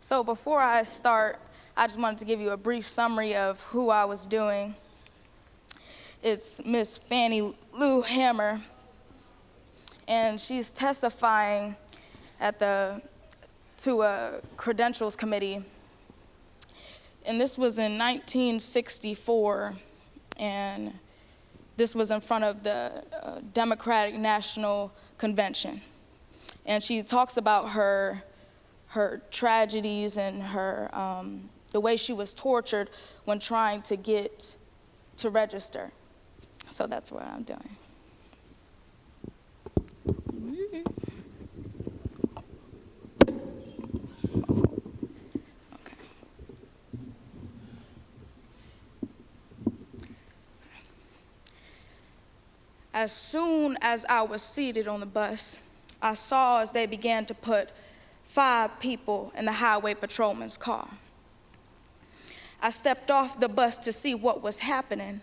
So before I start, I just wanted to give you a brief summary of who I was doing. It's Miss Fannie Lou Hammer, and she's testifying to a credentials committee. And this was in 1964, and this was in front of the Democratic National Convention. And she talks about her tragedies and the way she was tortured when trying to get to register. So that's what I'm doing. Okay. As soon as I was seated on the bus, I saw as they began to put 5 people in the highway patrolman's car. I stepped off the bus to see what was happening,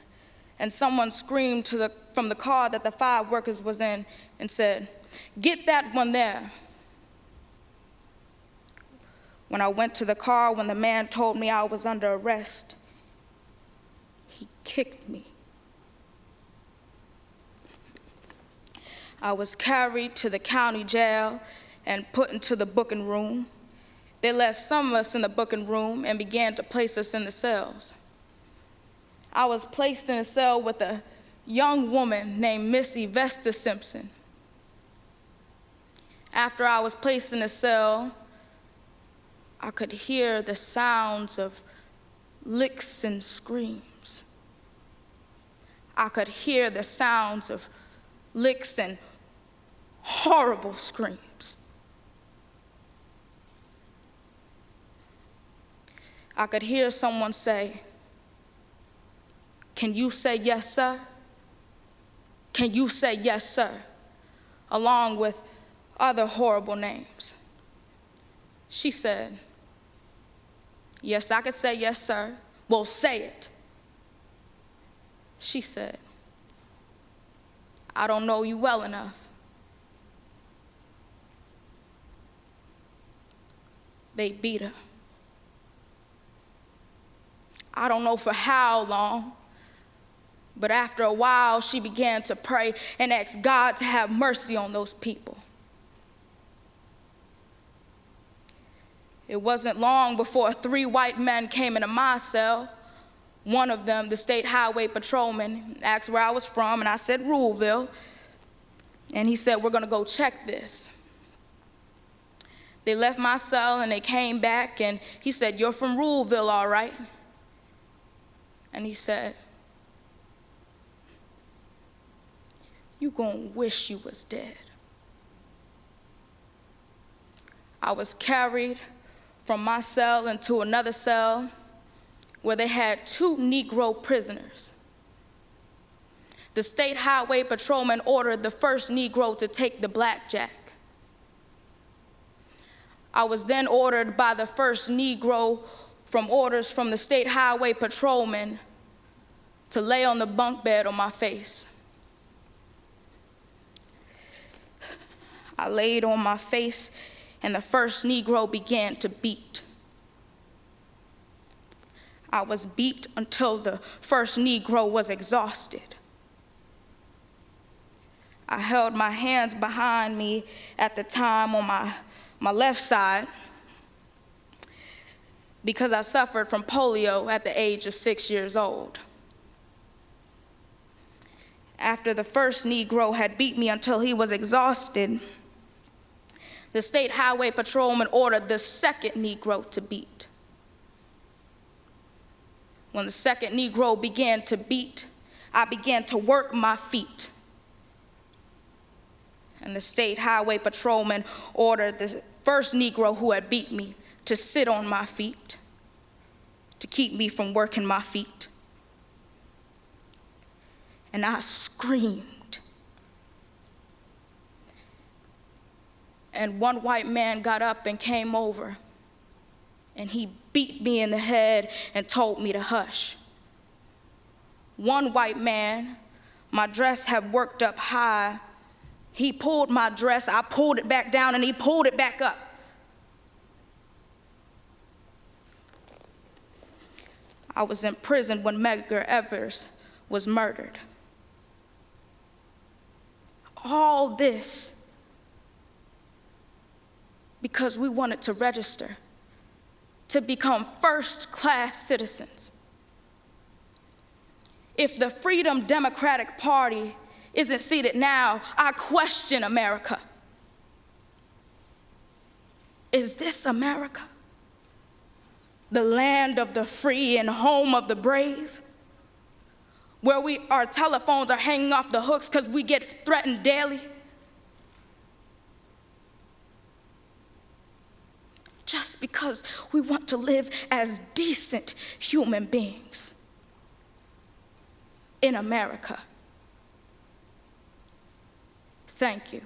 and someone screamed from the car that the 5 workers was in and said, "Get that one there." When I went to the car, when the man told me I was under arrest, he kicked me. I was carried to the county jail and put into the booking room. They left some of us in the booking room and began to place us in the cells. I was placed in a cell with a young woman named Miss Vesta Simpson. After I was placed in a cell, I could hear the sounds of licks and screams. I could hear the sounds of licks and horrible screams. I could hear someone say, "Can you say yes, sir? Can you say yes, sir?" along with other horrible names. She said, "Yes, I could say yes, sir." "Well, say it." She said, "I don't know you well enough." They beat her. I don't know for how long, but after a while, she began to pray and ask God to have mercy on those people. It wasn't long before 3 white men came into my cell. One of them, the state highway patrolman, asked where I was from, and I said Ruleville. And he said, "We're gonna go check this." They left my cell and they came back, and he said, "You're from Ruleville, all right?" And he said, "You gonna wish you was dead." I was carried from my cell into another cell where they had 2 Negro prisoners. The state highway patrolman ordered the first Negro to take the blackjack. I was then ordered by the first Negro from orders from the state highway patrolman to lay on the bunk bed on my face. I laid on my face, and the first Negro began to beat. I was beat until the first Negro was exhausted. I held my hands behind me at the time on my left side because I suffered from polio at the age of 6 years old. After the first Negro had beat me until he was exhausted, the state highway patrolman ordered the second Negro to beat. When the second Negro began to beat, I began to work my feet. And the state highway patrolman ordered the first Negro who had beat me to sit on my feet, to keep me from working my feet. And I screamed. And one white man got up and came over, and he beat me in the head and told me to hush. One white man, my dress had worked up high. He pulled my dress, I pulled it back down, and he pulled it back up. I was in prison when Medgar Evers was murdered. All this because we wanted to register to become first-class citizens. If the Freedom Democratic Party isn't seated now, I question America. Is this America? The land of the free and home of the brave? Where our telephones are hanging off the hooks because we get threatened daily? Just because we want to live as decent human beings in America. Thank you.